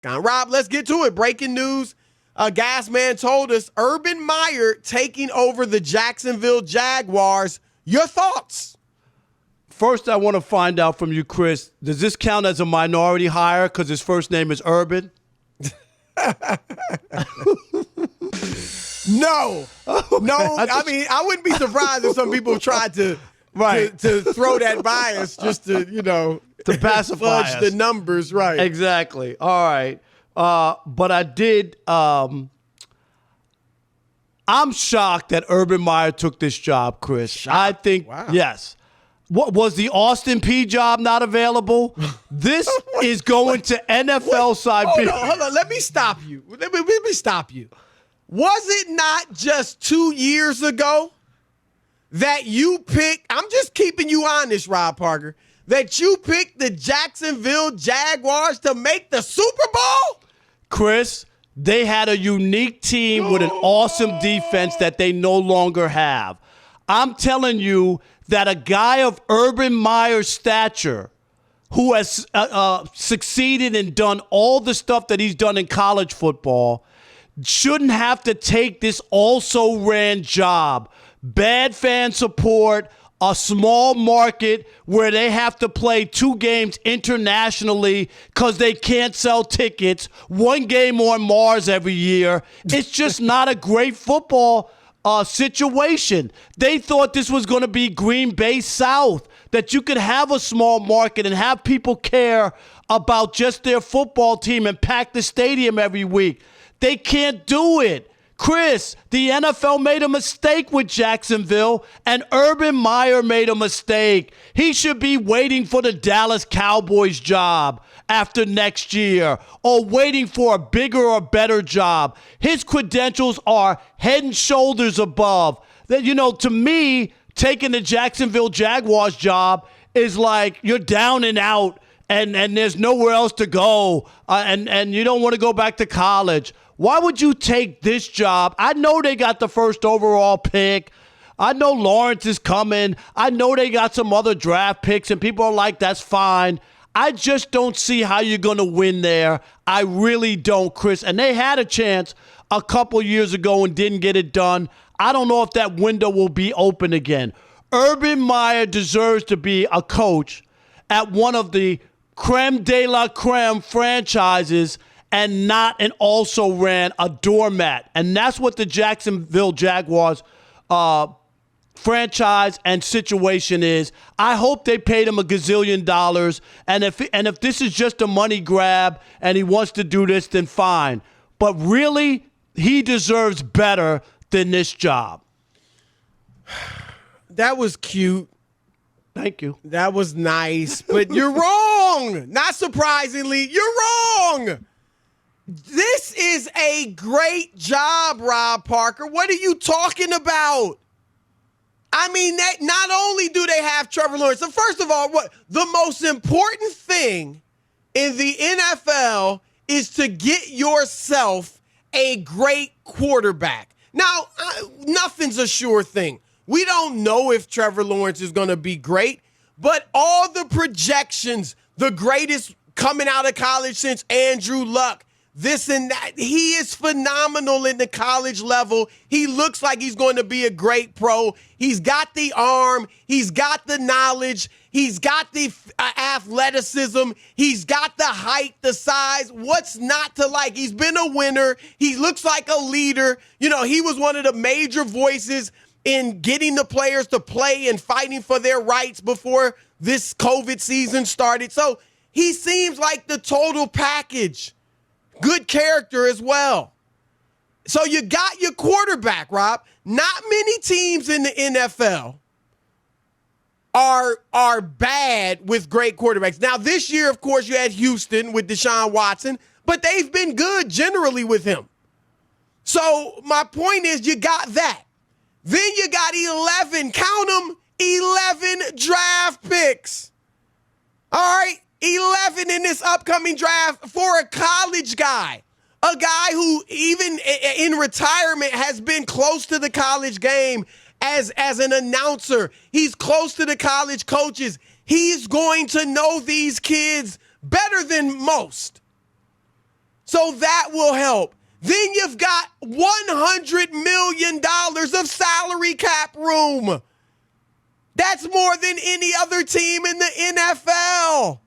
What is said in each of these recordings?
lexicon. Rob, let's get to it. Breaking news. Gas Man told us Urban Meyer taking over the Jacksonville Jaguars. Your thoughts? First, I want to find out from you, Chris, does this count as a minority hire because his first name is Urban? No. I mean, I wouldn't be surprised if some people tried to throw that bias just to, to pacify fudge the numbers, right? Exactly. All right. But I did. I'm shocked that Urban Meyer took this job, Chris. Shocked? I think yes. What was the Austin P job not available? This is going to NFL side. Hold on. Let me stop you. Let me stop you. Was it not just 2 years ago that you picked? I'm just keeping you honest, Rob Parker. That you picked the Jacksonville Jaguars to make the Super Bowl? Chris, they had a unique team with an awesome defense that they no longer have. I'm telling you that a guy of Urban Meyer's stature who has succeeded and done all the stuff that he's done in college football shouldn't have to take this also-ran job. Bad fan support, a small market where they have to play 2 games internationally because they can't sell tickets, 1 game on Mars every year. It's just not a great football situation. They thought this was going to be Green Bay South, that you could have a small market and have people care about just their football team and pack the stadium every week. They can't do it. Chris, the NFL made a mistake with Jacksonville, and Urban Meyer made a mistake. He should be waiting for the Dallas Cowboys job after next year or waiting for a bigger or better job. His credentials are head and shoulders above. That, to me, taking the Jacksonville Jaguars job is like you're down and out and there's nowhere else to go and you don't want to go back to college. Why would you take this job? I know they got the first overall pick. I know Lawrence is coming. I know they got some other draft picks, and people are like, that's fine. I just don't see how you're going to win there. I really don't, Chris. And they had a chance a couple years ago and didn't get it done. I don't know if that window will be open again. Urban Meyer deserves to be a coach at one of the creme de la creme franchises and not an also ran a doormat. And that's what the Jacksonville Jaguars franchise and situation is. I hope they paid him $1 gazillion. And if this is just a money grab and he wants to do this, then fine. But really, he deserves better than this job. That was cute. Thank you. That was nice. But you're wrong. Not surprisingly, you're wrong. This is a great job, Rob Parker. What are you talking about? I mean, that not only do they have Trevor Lawrence, so first of all, what the most important thing in the NFL is to get yourself a great quarterback. Now, nothing's a sure thing. We don't know if Trevor Lawrence is going to be great, but all the projections, the greatest coming out of college since Andrew Luck, this and that. He is phenomenal in the college level. He looks like he's going to be a great pro. He's got the arm. He's got the knowledge. He's got the athleticism. He's got the height, the size. What's not to like? He's been a winner. He looks like a leader. He was one of the major voices in getting the players to play and fighting for their rights before this COVID season started. So he seems like the total package. Good character as well. So you got your quarterback, Rob. Not many teams in the NFL are bad with great quarterbacks. Now, this year, of course, you had Houston with Deshaun Watson, but they've been good generally with him. So my point is you got that. Then you got 11, count them, 11 draft picks. All right? 11 in this upcoming draft for a college guy, a guy who even in retirement has been close to the college game as an announcer. He's close to the college coaches. He's going to know these kids better than most. So that will help. Then you've got $100 million of salary cap room. That's more than any other team in the NFL.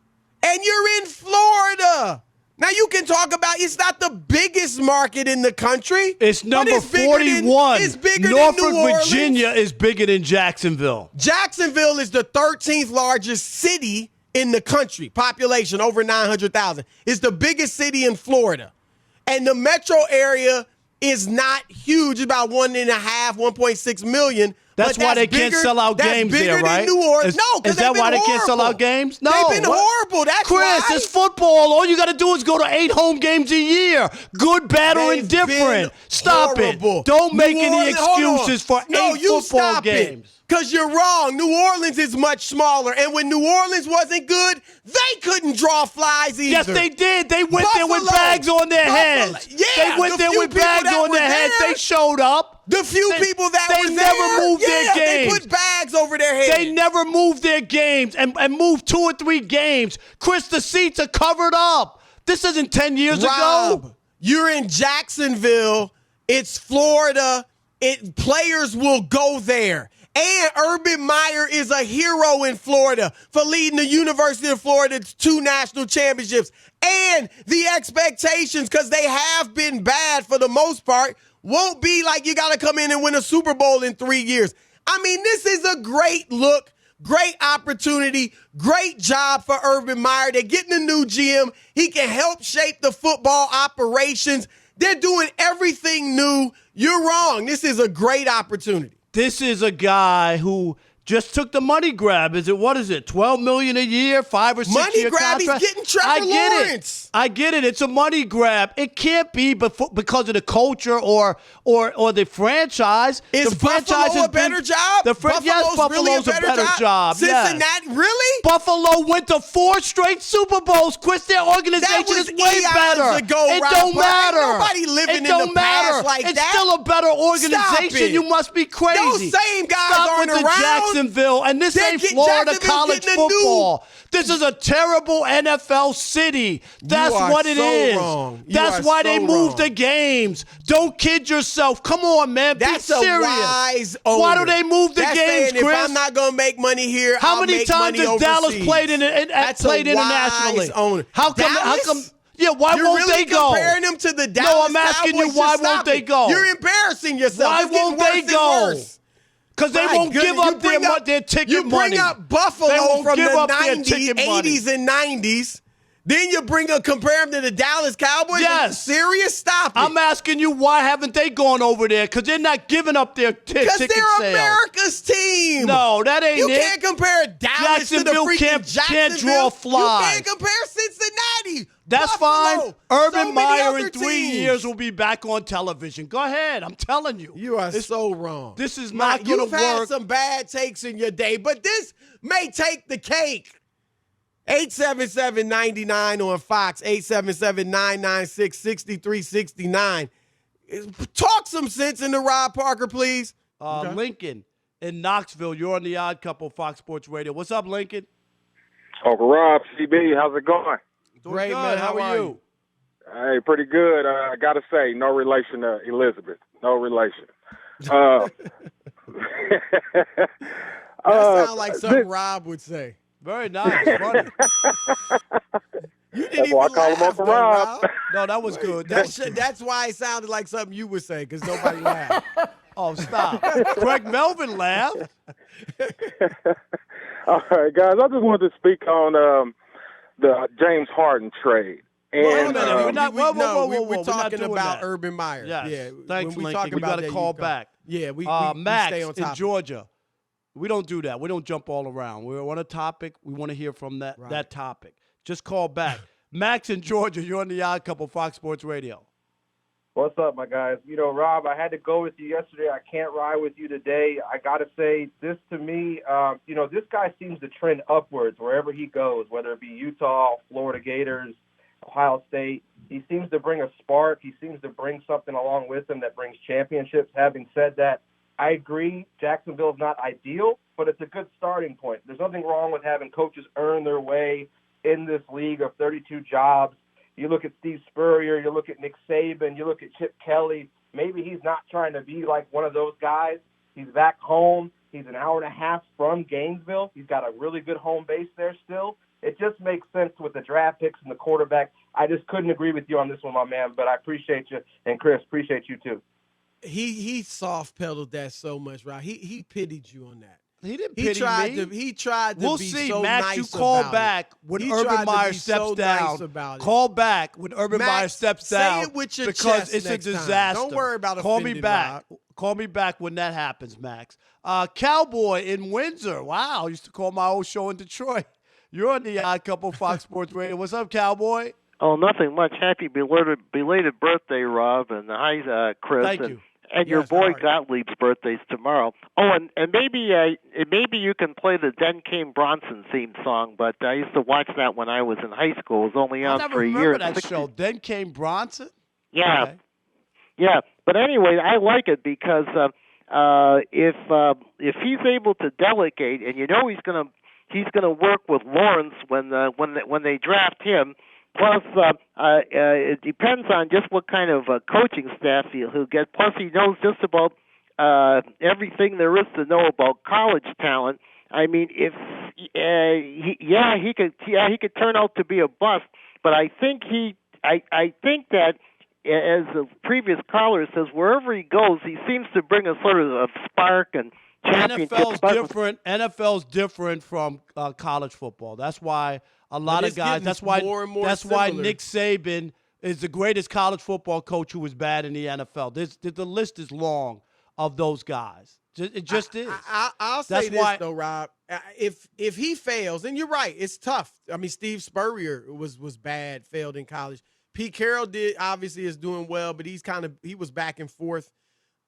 And you're in Florida. Now, you can talk about it's not the biggest market in the country. It's number 41. It's bigger Norfolk, than New Orleans. Virginia is bigger than Jacksonville. Jacksonville is the 13th largest city in the country. Population over 900,000. It's the biggest city in Florida. And the metro area is not huge. It's about 1.6 million. That's why they can't sell out games there, right? New Orleans. No, because is that why they can't sell out games? No, they've been horrible. That's Chris, why. it's football. All you got to do is go to 8 home games a year. Good, bad, or indifferent. Stop horrible. it. Don't make any excuses for 8 football games. Because you're wrong. New Orleans is much smaller. And when New Orleans wasn't good, they couldn't draw flies either. Yes, they did. They went there with bags on their heads. Yeah, they went there with bags on their heads. They showed up. The few people that were there, never moved their games. They put bags over their heads. They never moved their games and moved 2 or 3 games. Chris, the seats are covered up. This isn't 10 years ago. You're in Jacksonville. It's Florida. Players will go there. And Urban Meyer is a hero in Florida for leading the University of Florida to 2 national championships. And the expectations, because they have been bad for the most part, won't be like you got to come in and win a Super Bowl in 3 years. I mean, this is a great look, great opportunity, great job for Urban Meyer. They're getting a new GM. He can help shape the football operations. They're doing everything new. You're wrong. This is a great opportunity. This is a guy who just took the money grab. What is it, $12 million a year, 5 or 6 year contract? Money grab, he's getting Trevor Lawrence. I get it. It's a money grab. It can't be because of the culture or the franchise. Is Buffalo a better job? Buffalo's really a better job. Cincinnati, really? Buffalo went to 4 straight Super Bowls. Chris, their organization is way better. It don't matter. Nobody living in the past like that. It's still a better organization. You must be crazy. Those same guys aren't around. Jacksonville, and this ain't Florida college football. This is a terrible NFL city. That's what it is. That's why they moved the games. Don't kid yourself. Come on, man. Be serious. That's a wise owner. Why do they move the games, Chris? If I'm not going to make money here, how many times has Dallas played internationally? Owner. How come? Yeah, why won't they go? You're really comparing them to the Dallas Cowboys. No, I'm asking you, why won't they go? You're embarrassing yourself. Why won't they go? Because they won't give up their ticket money. You bring up Buffalo from the 90s, 80s, and 90s. Then you compare them to the Dallas Cowboys? Yes. Serious? Stop it. I'm asking you, why haven't they gone over there? Because they're not giving up their ticket sales. Because they're America's team. No, that ain't it. You can't compare Dallas to the freaking Jacksonville. Can't draw flies. You can't compare Cincinnati. That's Buffalo, fine. Urban Meyer in 3 teams. years will be back on television. Go ahead. I'm telling you. You are so wrong. This is not going to work. You've had some bad takes in your day, but this may take the cake. 877-99 on Fox, 877-996-6369. Talk some sense into Rob Parker, please. Lincoln in Knoxville, you're on the Odd Couple, Fox Sports Radio. What's up, Lincoln? Uncle Rob, CB, how's it going? Great, man. How are you? Hey, pretty good. I got to say, no relation to Elizabeth. No relation. That sounds like something Rob would say. Very nice. Funny. You didn't even laugh, call him Uncle Rob. No, that was good. That's why it sounded like something you would say, because nobody laughed. Oh, stop. Craig Melvin laughed. All right, guys, I just wanted to speak on the James Harden trade. And we're talking about Urban Meyer. Yes. Yeah. Thanks, Lincoln. We got to call back. Yeah, we Max stay on top in Georgia. We don't do that. We don't jump all around. We're on a topic. We want to hear from that topic. Just call back. Max in Georgia, you're on the Odd Couple, Fox Sports Radio. What's up, my guys? Rob, I had to go with you yesterday. I can't ride with you today. I got to say, this to me, this guy seems to trend upwards wherever he goes, whether it be Utah, Florida Gators, Ohio State. He seems to bring a spark. He seems to bring something along with him that brings championships. Having said that, I agree Jacksonville's not ideal, but it's a good starting point. There's nothing wrong with having coaches earn their way in this league of 32 jobs. You look at Steve Spurrier, you look at Nick Saban, you look at Chip Kelly. Maybe he's not trying to be like one of those guys. He's back home. He's an hour and a half from Gainesville. He's got a really good home base there still. It just makes sense with the draft picks and the quarterback. I just couldn't agree with you on this one, my man, but I appreciate you. And, Chris, appreciate you too. He soft-pedaled that so much, right? He pitied you on that. He didn't pity me. He tried to we'll be see, so Max, nice you call about back it. when He Urban tried to Meyer be steps so down. nice about it. Call back when Urban Max, Meyer steps say down it with your because chest it's a next time. disaster. Don't worry about Call me offending, back. Rob. Call me back when that happens, Max. Cowboy in Windsor. Wow, I used to call my old show in Detroit. You're on the Odd Couple Fox Sports Radio. What's up, Cowboy? Oh, nothing much. Happy belated birthday, Rob, and hi, Chris. Thank you. And your Yes, boy how are you? Gottlieb's birthday's tomorrow. Oh, and maybe you can play the Den Kane Bronson theme song, but I used to watch that when I was in high school. It was only I on never for a remember year. that show. Then came Bronson? Yeah, Okay. yeah. But anyway, I like it because if he's able to delegate, and you know he's gonna work with Lawrence when they draft him. Plus, it depends on just what kind of coaching staff he'll get. Plus, he knows just about everything there is to know about college talent. I mean, if he could turn out to be a bust. But I think I think that, as the previous caller says, wherever he goes, he seems to bring a sort of a spark and championship. NFL's different from college football. That's why a lot of guys. That's why. more and more That's why similar. Nick Saban is the greatest college football coach who was bad in the NFL. The list is long of those guys. It just is. I'll say That's this why- though, Rob. If he fails, and you're right, it's tough. I mean, Steve Spurrier was bad, failed in college. Pete Carroll obviously is doing well, but he was back and forth.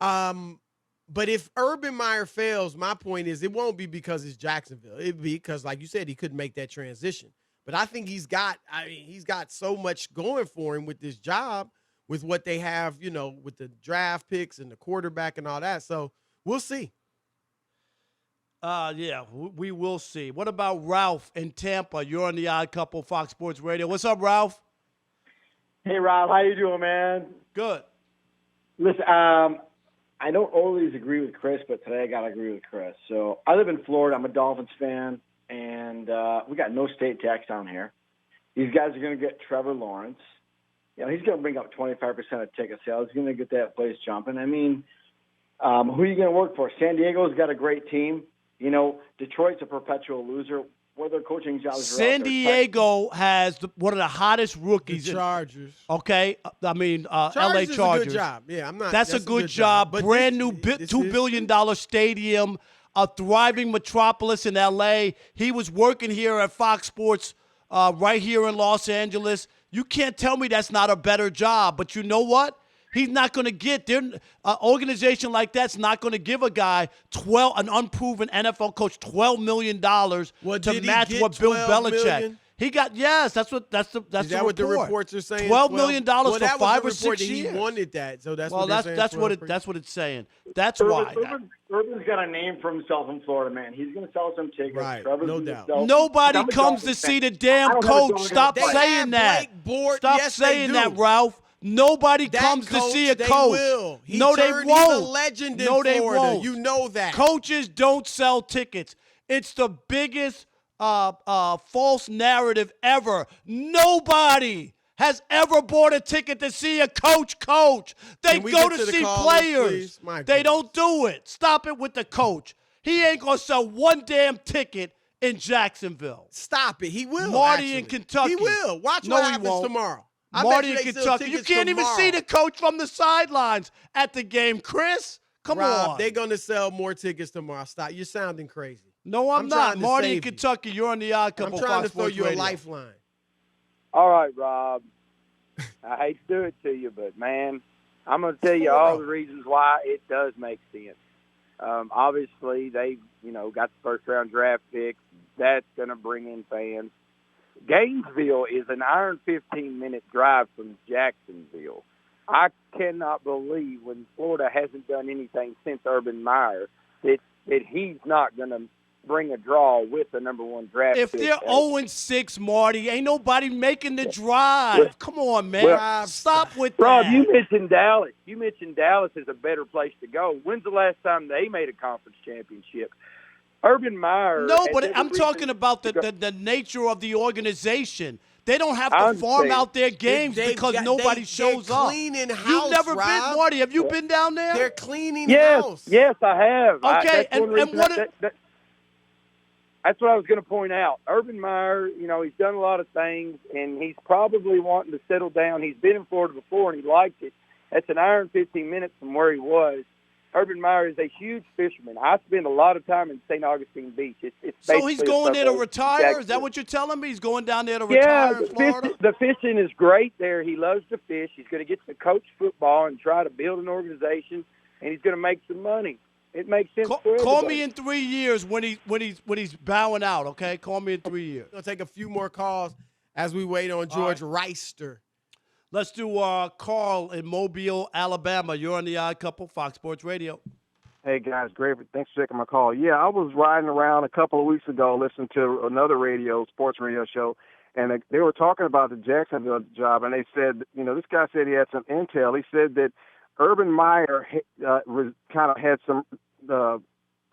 But if Urban Meyer fails, my point is it won't be because it's Jacksonville. It'd be because, like you said, he couldn't make that transition. But I think he's got so much going for him with this job, with what they have, with the draft picks and the quarterback and all that. So we'll see. Yeah, we will see. What about Ralph in Tampa? You're on the Odd Couple Fox Sports Radio. What's up, Ralph? Hey, Rob, how you doing, man? Good. Listen, I don't always agree with Chris, but today I got to agree with Chris. So I live in Florida. I'm a Dolphins fan, and we got no state tax down here. These guys are going to get Trevor Lawrence. He's going to bring up 25% of ticket sales. He's going to get that place jumping. I mean, who are you going to work for? San Diego's got a great team. Detroit's a perpetual loser. What their coaching jobs are San Diego has one of the hottest rookies. The Chargers. Okay, I mean Chargers LA Chargers. is a good job. Yeah, I'm not. That's a good job. But Brand new this $2 is- billion stadium, a thriving metropolis in LA. He was working here at Fox Sports right here in Los Angeles. You can't tell me that's not a better job. But you know what? He's not going to get there. An organization like that's not going to give a guy an unproven NFL coach $12 million to match what Bill Belichick. Million? He got that's Is the that report. what the reports are saying? $12 million well, for that 5 or was the report 6 that years. He wanted that, so that's Well, what they're saying. that's what it's saying. That's why. Urban's got a name for himself in Florida, man. He's going to sell some tickets. Right, Trevor's no gonna doubt. sell- Nobody I'm a comes to Dolphins see fan. the damn I don't have a coach. dog in Stop the fight. saying have that. Blake Bortles. Stop Yes, they saying do. that, Ralph. Nobody That comes to coach, see a they coach. will. No, they He's won't. a legend in no, they Florida. won't. You know that. Coaches don't sell tickets. It's the biggest false narrative ever. Nobody has ever bought a ticket to see a coach. They Can we go get to to the see callers, players. please? My They goodness. don't do it. Stop it with the coach. He ain't going to sell one damn ticket in Jacksonville. Stop it. He will. Marty in actually. Kentucky. He will. Watch No, what he happens won't. tomorrow. I Marty bet in you they sell Kentucky. You tickets can't even tomorrow. see the coach from the sidelines at the game, Chris. Come Rob, on. they're going to sell more tickets tomorrow. Stop. You're sounding crazy. No, I'm I'm not. trying to Marty in save you. Kentucky, you're on the Odd I'm Couple trying Fox to throw Sports you a Radio. lifeline. All right, Rob. I hate to do it to you, but, man, I'm going to tell you all the reasons why it does make sense. Obviously, they, got the first-round draft pick. That's going to bring in fans. Gainesville is an hour and 15-minute drive from Jacksonville. I cannot believe when Florida hasn't done anything since Urban Meyer that he's not going to bring a draw with the number 1 draft If pick. they're 0-6, Marty, ain't nobody making the drive. Come on, man. Stop with Rob, that. you mentioned Dallas. You mentioned Dallas is a better place to go. When's the last time they made a conference championship? Urban Meyer. No, but I'm talking about the nature of the organization. They don't have to farm out their games because nobody shows up. Cleaning house, You've never Rob. been, Marty. Have you been down there? They're cleaning house. Yes, I have. Okay, that's what I was going to point out. Urban Meyer, he's done a lot of things, and he's probably wanting to settle down. He's been in Florida before, and he liked it. That's an hour and 15 minutes from where he was. Urban Meyer is a huge fisherman. I spend a lot of time in St. Augustine Beach. It's so he's going there to retire? Is that what you're telling me? He's going down there to retire in Florida? The fishing is great there. He loves to fish. He's going to get to coach football and try to build an organization, and he's going to make some money. It makes sense for everybody. Call me in 3 years when he's bowing out, okay? Call me in 3 years. We'll take a few more calls as we wait on George Reister. Let's do Carl in Mobile, Alabama. You're on the Odd Couple, Fox Sports Radio. Hey, guys. Great. Thanks for taking my call. Yeah, I was riding around a couple of weeks ago listening to another sports radio show, and they were talking about the Jacksonville job, and they said, this guy said he had some intel. He said that Urban Meyer kind of had some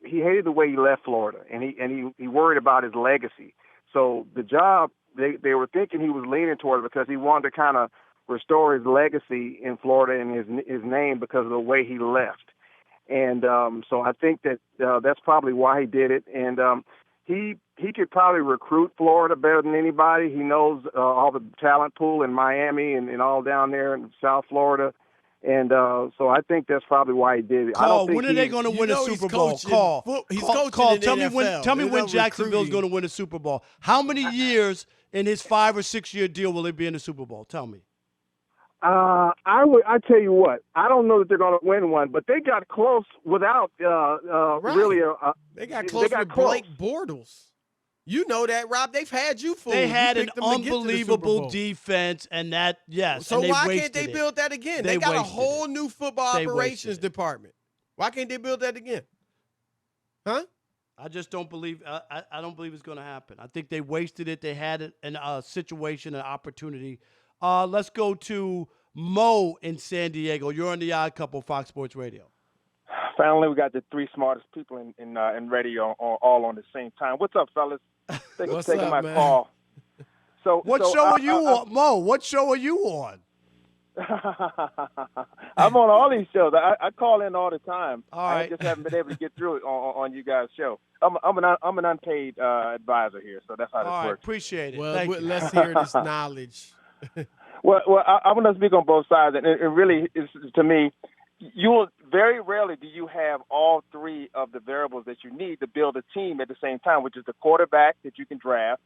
he hated the way he left Florida, and he worried about his legacy. So the job, they were thinking he was leaning toward it because he wanted to kind of restore his legacy in Florida and his name because of the way he left. And so I think that that's probably why he did it. And he could probably recruit Florida better than anybody. He knows all the talent pool in Miami and all down there in South Florida. And so I think that's probably why he did it. When are they going to win a Super Bowl? He's coaching in the NFL. Tell me when Jacksonville's going to win a Super Bowl. How many years in his 5 or 6 year deal will he be in the Super Bowl? Tell me. I tell you what, I don't know that they're going to win one, but they got close without really. They got close with Blake Bortles. You know that, Rob. They've had you fooled. They had an unbelievable defense, and that, yes. So and why can't they build that again? They got a whole new football operations department. Why can't they build that again? Huh? I just don't believe. I don't believe it's going to happen. I think they wasted it. They had a situation, an opportunity. Let's go to Mo in San Diego. You're on the Odd Couple, Fox Sports Radio. Finally, we got the 3 smartest people in radio all on the same time. What's up, fellas? Thanks for taking my call. What show are you on, Mo? What show are you on? I'm on all these shows. I call in all the time. All right. I just haven't been able to get through it on you guys' show. I'm an unpaid advisor here, so that's how this works. Appreciate it. Well, let's hear this knowledge. Well, I'm going to speak on both sides, and it really is, to me, very rarely do you have all 3 of the variables that you need to build a team at the same time, which is the quarterback that you can draft,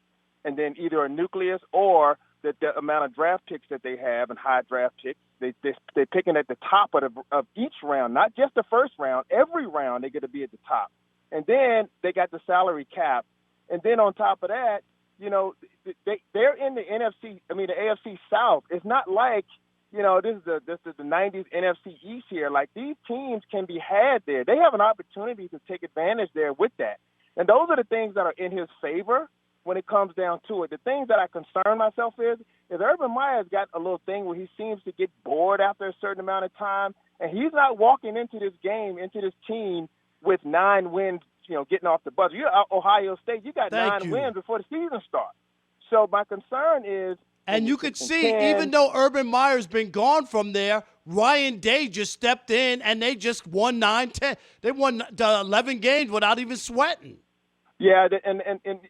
and then either a nucleus or the amount of draft picks that they have and high draft picks. They're picking at the top of each round, not just the first round. Every round they get to be at the top. And then they got the salary cap. And then on top of that, they're in the AFC South. It's not like, this is the 90s NFC East here. Like, these teams can be had there. They have an opportunity to take advantage there with that. And those are the things that are in his favor when it comes down to it. The things that I concern myself is Urban Meyer's got a little thing where he seems to get bored after a certain amount of time, and he's not walking into this team with 9 wins, getting off the bus. You're Ohio State. You got 9 wins before the season starts. So my concern is, and you could see, even though Urban Meyer's been gone from there, Ryan Day just stepped in, and they just won 9-10. They won 11 games without even sweating. Yeah, and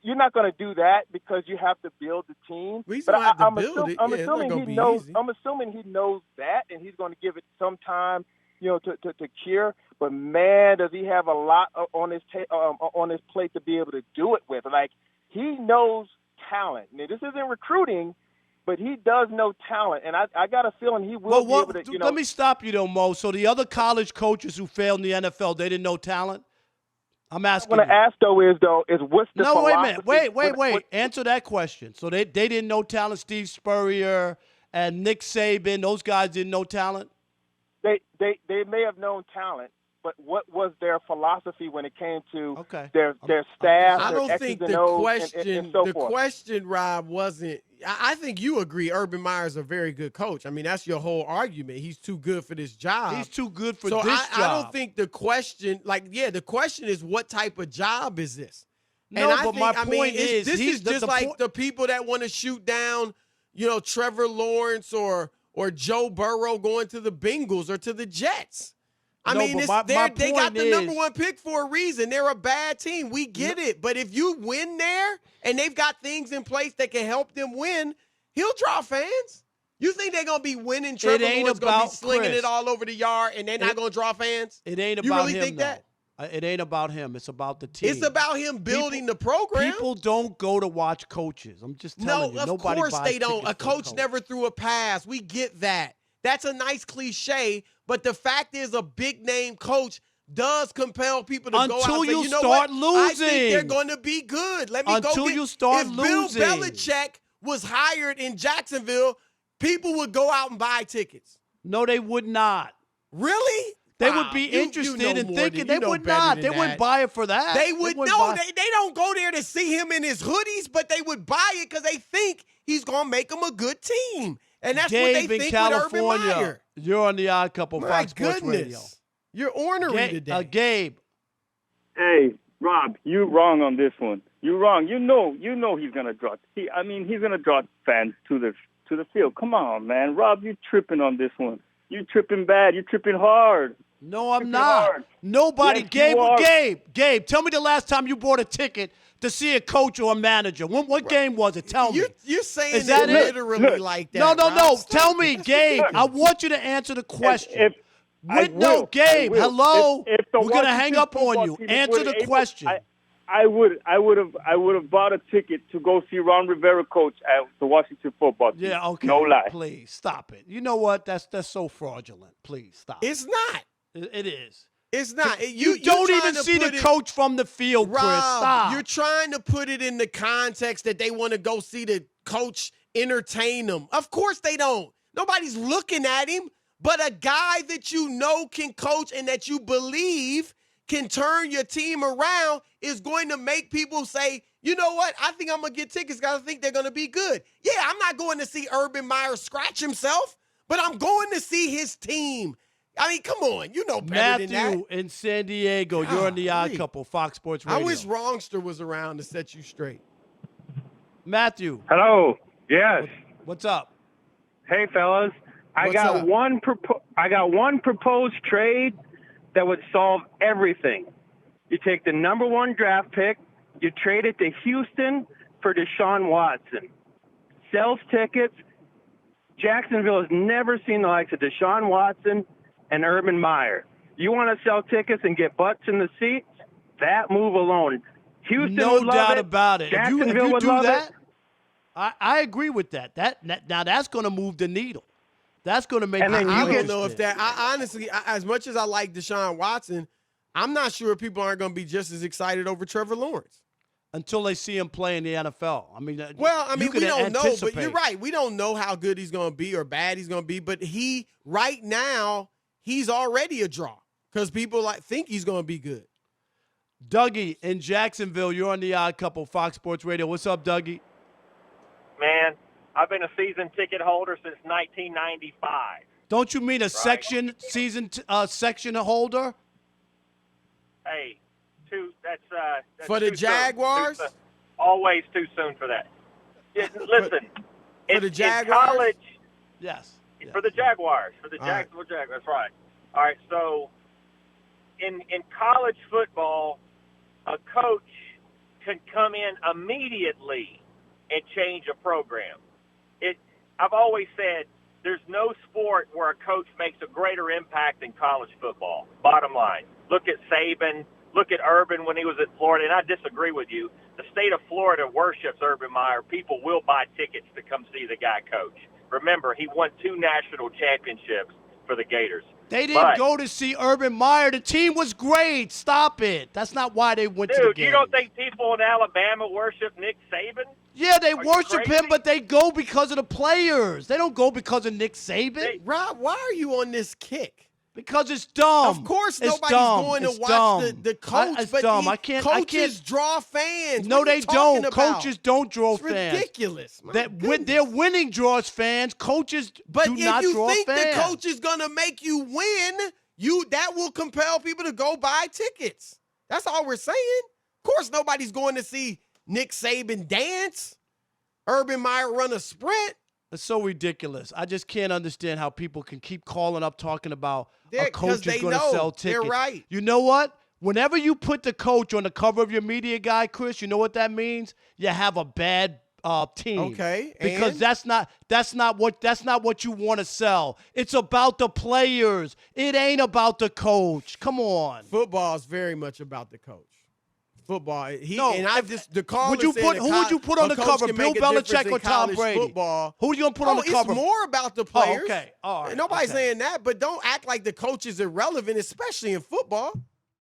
you're not going to do that because you have to build the team. I'm assuming he knows that, and he's going to give it some time, to cure. But man, does he have a lot on his plate to be able to do it with? Like, he knows talent. Now, this isn't recruiting, but he does know talent, and I got a feeling he will be able to. Let me stop you though, Mo. So the other college coaches who failed in the NFL, they didn't know talent. I'm asking. What I want to ask is what's the philosophy? Wait a minute. Wait. Answer that question. So they didn't know talent. Steve Spurrier and Nick Saban, those guys didn't know talent. They may have known talent, but what was their philosophy when it came to Okay. their staff? I their don't X's think and the O's question, and so the forth. question, Rob, wasn't. I think you agree. Urban Meyer's a very good coach. I mean, that's your whole argument. He's too good for this job. He's too good for so this job. I don't think the question, the question is what type of job is this? No, and but my point is, this is just like the people that want to shoot down, Trevor Lawrence or Joe Burrow going to the Bengals or to the Jets. I mean, they got the number one pick for a reason. They're a bad team. We get it. But if you win there and they've got things in place that can help them win, he'll draw fans. You think they're going to be winning? Trevor Lawrence going to be slinging it all over the yard and they're not going to draw fans? It ain't about him. You really him, think that? It ain't about him. It's about the team. It's about him building the program. People don't go to watch coaches. I'm just telling you. No, of course they don't. A coach never threw a pass. We get that. That's a nice cliche, but the fact is a big-name coach does compel people to go out and say, you you know start what? losing. I think they're going to be good. Let me Until go get. you start if losing. Bill Belichick was hired in Jacksonville, people would go out and buy tickets. No, they would not. Really? They would be interested in thinking. They would not. They wouldn't buy it for that. They would they don't go there to see him in his hoodies, but they would buy it because they think he's going to make them a good team. And that's Gabe what they think California, with Urban Meyer. You're on the Odd Couple, Fox Sports Radio. You're ornery today. Gabe. Hey, Rob, you wrong on this one. You're wrong. You know he's gonna draw. He's gonna draw fans to the field. Come on, man, Rob, you tripping on this one. You tripping bad. You tripping hard. No, I'm not. Hard. Nobody. Yes, Gabe, tell me the last time you bought a ticket to see a coach or a manager. What game was it? Tell me. You're saying Is that literally like that. No. Tell me, Gabe. I want you to answer the question. Gabe, hello. We're going to hang up on you. Answer the question. I would have bought a ticket to go see Ron Rivera coach at the Washington football team. Yeah, okay. No lie. Please stop it. You know what? That's so fraudulent. Please stop. It's not. It is. It's not. You don't even see the coach from the field, Rob, Chris. Stop. You're trying to put it in the context that they want to go see the coach entertain them. Of course they don't. Nobody's looking at him, but a guy that you know can coach and that you believe can turn your team around is going to make people say, you know what? I think I'm going to get tickets because I think they're going to be good. Yeah, I'm not going to see Urban Meyer scratch himself, but I'm going to see his team. I mean, come on. You know better than that. Matthew in San Diego. You're on the Odd Couple, Fox Sports Radio. I wish Wrongster was around to set you straight. Matthew. Hello. Yes. What's up? Hey, fellas. I got one proposed trade that would solve everything. You take the number one draft pick, you trade it to Houston for Deshaun Watson. Sells tickets. Jacksonville has never seen the likes of Deshaun Watson and Urban Meyer. You want to sell tickets and get butts in the seats? That move alone. Houston would love it. No doubt about it. Jacksonville if you would do love that, it. I agree with that. Now that's going to move the needle. That's going to make. And then I don't know if that. I honestly, as much as I like Deshaun Watson, I'm not sure people aren't going to be just as excited over Trevor Lawrence until they see him play in the NFL. We don't know, but you're right. We don't know how good he's going to be or bad he's going to be. But right now, he's already a draw because people think he's going to be good. Dougie in Jacksonville, you're on the Odd Couple, Fox Sports Radio. What's up, Dougie? Man, I've been a season ticket holder since 1995. Don't you mean a section holder? Hey, that's for the Jaguars? Always too soon for that. Listen, for the Jaguars? College, yes. For the Jaguars, for the Jacksonville Jaguars. That's right. All right, so in college football, a coach can come in immediately and change a program. I've always said there's no sport where a coach makes a greater impact than college football. Bottom line. Look at Saban. Look at Urban when he was at Florida, and I disagree with you. The state of Florida worships Urban Meyer. People will buy tickets to come see the guy coach. Remember, he won 2 national championships for the Gators. They didn't go to see Urban Meyer. The team was great. Stop it. That's not why they went to the game. Dude, you don't think people in Alabama worship Nick Saban? Yeah, they worship him, but they go because of the players. They don't go because of Nick Saban. Rob, why are you on this kick? Because it's dumb. Of course, it's nobody's dumb. going to It's watch dumb. the coach. It's but dumb. Coaches draw fans. No, What are they you talking don't. about? Coaches don't draw It's fans. ridiculous. Their winning draws fans. Coaches but do not draw fans. But if you think the coach is going to make you win, that will compel people to go buy tickets. That's all we're saying. Of course, nobody's going to see Nick Saban dance, Urban Meyer run a sprint. It's so ridiculous. I just can't understand how people can keep calling up talking about a coach is going to sell tickets. They're right. You know what? Whenever you put the coach on the cover of your media guide, Chris, you know what that means? You have a bad team. Okay. Because that's not what you want to sell. It's about the players. It ain't about the coach. Come on. Football is very much about the coach. Football. Who would you put on the cover? Bill Belichick or Tom Brady? Football. Who are you gonna put on the cover? It's more about the players. Oh, okay. All right. Nobody's saying that, but don't act like the coach is irrelevant, especially in football.